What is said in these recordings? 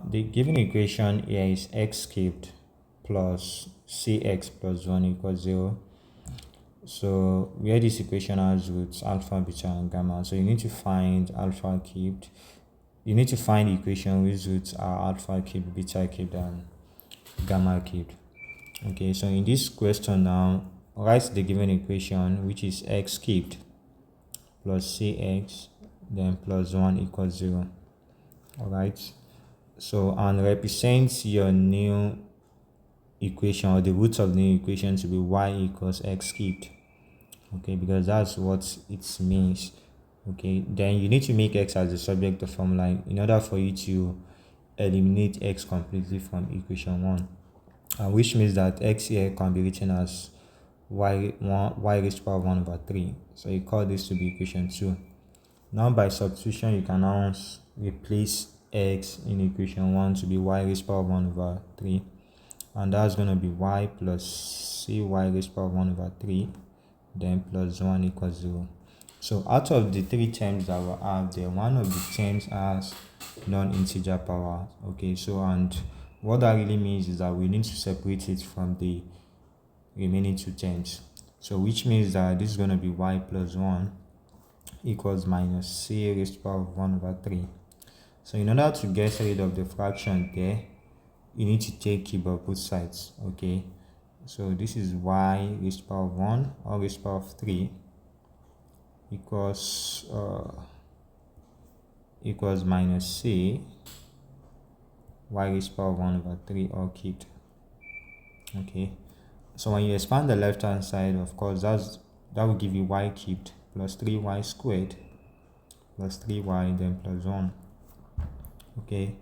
the given equation here is x cubed plus cx plus 1 equals 0. So where this equation has roots alpha, beta, and gamma, so you need to find alpha cubed. You need to find the equation whose roots are alpha cubed, beta cubed, and gamma cubed. Okay, so in this question now, write the given equation, which is x cubed plus cx then plus 1 equals 0. All right, so and represent your new equation, or the roots of the new equation, to be y equals x cubed. Okay, because that's what it means. Okay, then you need to make x as the subject of formula in order for you to eliminate x completely from equation 1, which means that x here can be written as y raised to power 1 over 3. So you call this to be equation 2. Now by substitution, you can now replace x in equation 1 to be y raised to power 1 over 3, and that's going to be y plus cy raised to power 1 over 3 then plus 1 equals 0. So out of the three terms that we have there, one of the terms has non-integer power. Okay, so and what that really means is that we need to separate it from the remaining two terms. So which means that this is going to be y plus 1 equals minus c raised to power 1 over 3. So in order to get rid of the fraction there, you need to take cube of both sides. Okay, so this is y raised to power 1 or raised to power 3 equals minus c y raised to power 1 over 3 all cubed. Okay, so when you expand the left hand side, of course that will give you y cubed plus 3y squared plus 3y then plus 1. Okay,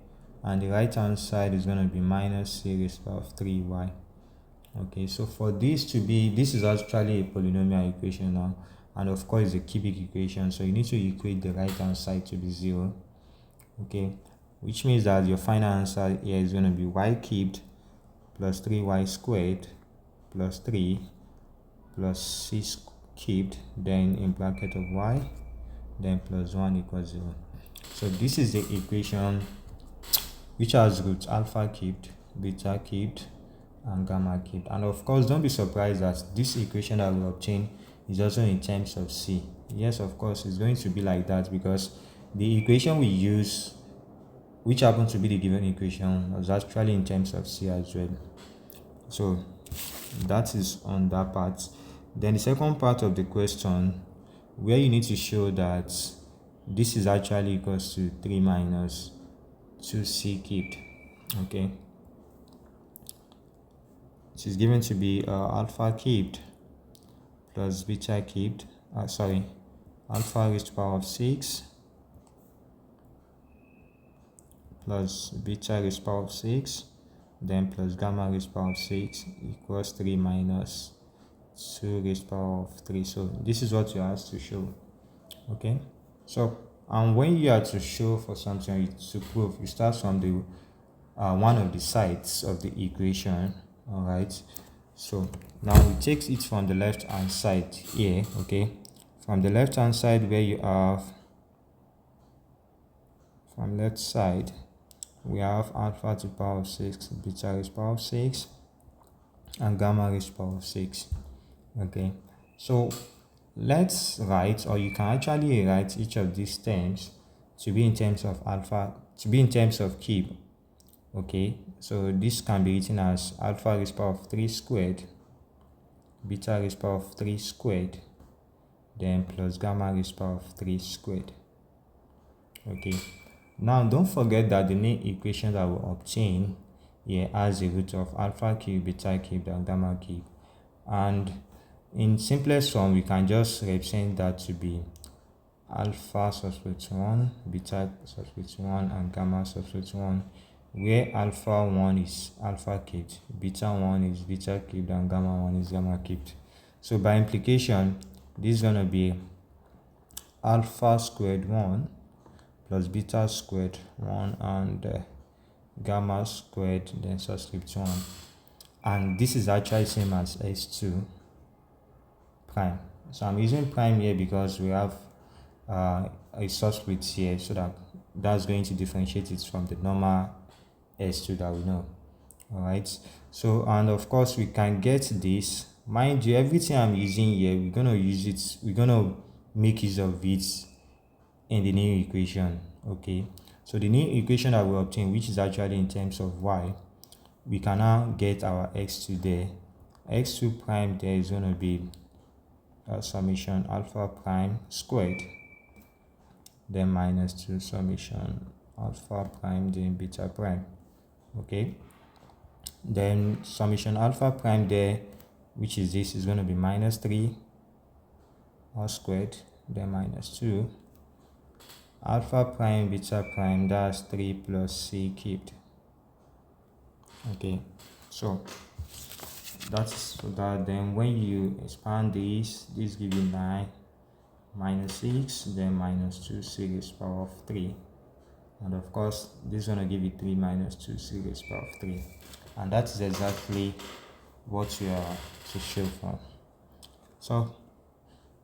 and the right hand side is going to be minus c raised to power 3y. Okay, so for this to be, this is actually a polynomial equation now, and of course it's a cubic equation, so you need to equate the right hand side to be 0. Okay, which means that your final answer here is going to be y cubed plus 3y squared plus 3 plus c cubed then in bracket of y then plus 1 equals 0. So this is the equation which has roots alpha cubed, beta cubed, and gamma cubed. And of course, don't be surprised that this equation that we obtain is also in terms of c. Yes, of course, it's going to be like that because the equation we use, which happens to be the given equation, was actually in terms of c as well. So that is on that part. Then the second part of the question, where you need to show that this is actually equals to 3 minus 2c cubed. Okay, it is given to be alpha cubed plus beta cubed, alpha raised to power of 6 plus beta raised to power of 6 then plus gamma raised to power of 6 equals 3 minus 2 raised to power of 3. So this is what you have to show. Okay, so and when you have to show for something to prove, you start from the one of the sides of the equation. All right, so now we take it from the left hand side here. Okay, from the left hand side, where you have, from left side we have alpha to the power of 6, beta raised to the power of 6, and gamma raised to the power of 6. Okay, so let's write, or you can actually write each of these terms to be in terms of alpha, to be in terms of cube. Okay, so this can be written as alpha raised to the power of 3 squared, beta raised to the power of 3 squared, then plus gamma raised to the power of 3 squared. Okay, now don't forget that the new equation that we obtain here has a root of alpha cube, beta cube, and gamma cube, and in simplest form we can just represent that to be alpha subscript 1, beta subscript 1, and gamma subscript 1, where alpha 1 is alpha cubed, beta 1 is beta cubed, and gamma 1 is gamma cubed. So by implication, this is going to be alpha squared 1 plus beta squared 1 and gamma squared then subscript 1, and this is actually same as s2 prime. So I'm using prime here because we have a subscript here, so that's going to differentiate it from the normal s2 that we know. All right, so and of course we can get this. Mind you, everything I'm using here, we're gonna use it, we're gonna make use of it in the new equation. Okay, so the new equation that we obtain, which is actually in terms of y, we can now get our x2 there. X2 prime there is going to be summation alpha prime squared, then minus 2 summation alpha prime then beta prime. Okay, then summation alpha prime there, which is this, is going to be minus 3 all squared, then minus 2 alpha prime beta prime, that's 3 plus c cubed. Okay, so that's for that. Then when you expand this gives you 9 minus 6, then minus 2 c raised to the power of 3, and of course this is going to give you 3 minus 2 c raised to the power of 3, and that is exactly what you are to show for. So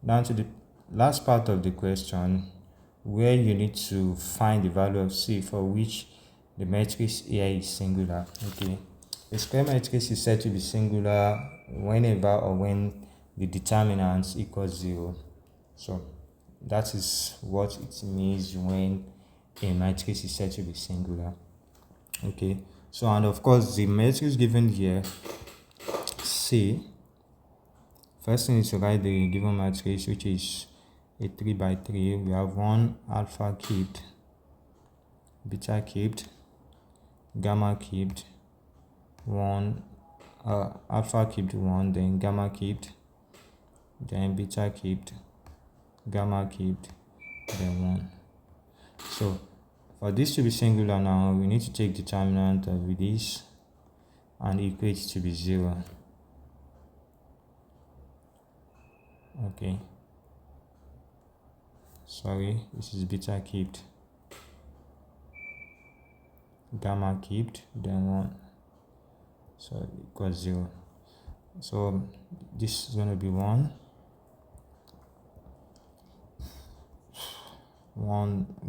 down to the last part of the question, where you need to find the value of c for which the matrix here is singular. Okay, the square matrix is said to be singular whenever or when the determinant equals 0. So that is what it means when a matrix is said to be singular. Okay, so and of course the matrix given here, C, first thing is to write the given matrix, which is a 3 by 3. We have 1 alpha cubed, beta cubed, gamma cubed, 1 alpha cubed 1, then gamma cubed, then beta cubed, gamma cubed, then 1. So for this to be singular now, we need to take determinant of this and equate it to be 0. Okay, sorry, this is beta cubed, gamma cubed, then 1, so equals 0. So this is going to be 1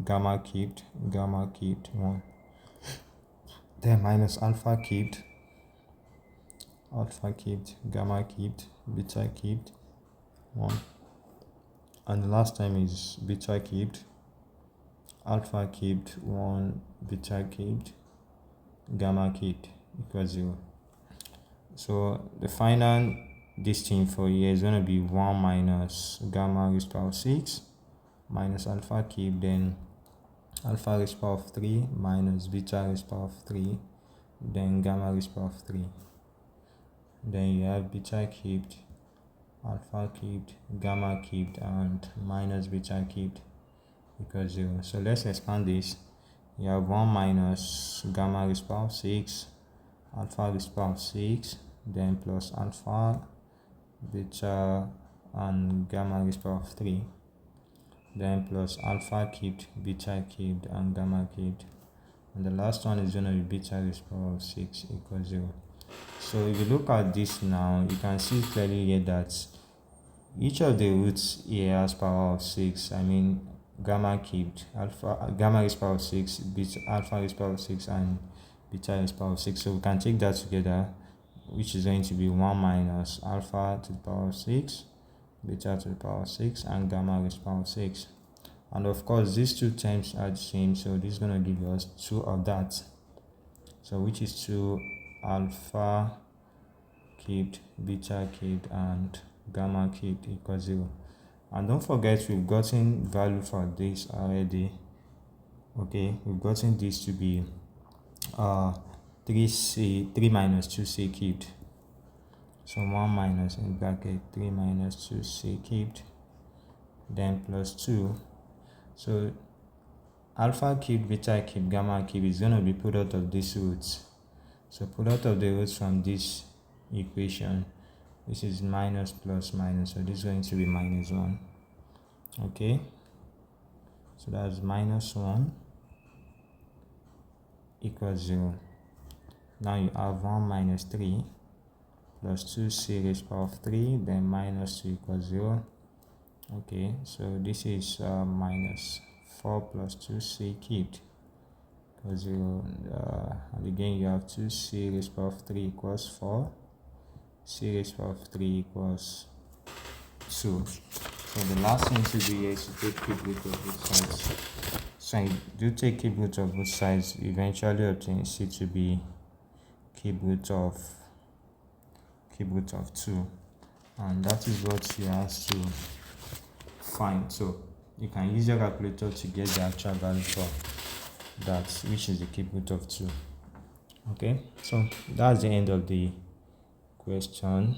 gamma cubed 1, then minus alpha cubed gamma cubed beta cubed 1, and the last time is beta cubed alpha cubed 1 beta cubed gamma cubed equals 0. So the final distance for here is going to be 1 minus gamma raised to the power of 6 minus alpha cubed, then alpha raised to the power of 3 minus beta raised to the power of 3, then gamma raised to the power of 3. Then you have beta cubed, alpha cubed, gamma cubed, and minus beta cubed equals 0. So let's expand this. You have 1 minus gamma raised to the power of 6, alpha raised to the power of 6, then plus alpha, beta, and gamma raised to the power of 3, then plus alpha cubed, beta cubed, and gamma cubed, and the last one is going to be beta raised to the power of 6 equals 0. So if you look at this now, you can see clearly here that each of the roots here has power of 6. I mean gamma cubed, alpha, gamma raised to the power of 6, beta, alpha raised to the power of 6, and beta raised to the power of 6. So we can take that together, which is going to be 1 minus alpha to the power of 6, beta to the power of 6, and gamma raised to the power of 6. And of course these two terms are the same, so this is going to give us 2 of that, so which is 2 alpha cubed, beta cubed, and gamma cubed equals 0. And don't forget, we've gotten value for this already. Okay, we've gotten this to be 3 minus 2c cubed. So 1 minus, in bracket, 3 minus 2c cubed, then plus 2. So alpha cubed, beta cubed, gamma cubed is going to be product of these roots. So product of the roots from this equation, this is minus plus minus, so this is going to be minus 1. Okay, so that's minus 1 equals 0. Now you have 1 minus 3 plus 2c raised to the power of 3, then minus 2 equals 0. Okay, so this is minus 4 plus 2c cubed equals 0. And again, you have 2c raised to the power of 3 equals 4. C raised to the power of 3 equals 2. So the last thing to do here is to take cube root of both sides. So if you do take cube root of both sides, you eventually obtain C to be cube root of 2. And that is what you have to find. So you can use your calculator to get the actual value for that, which is the cube root of 2. Okay, so that's the end of the question.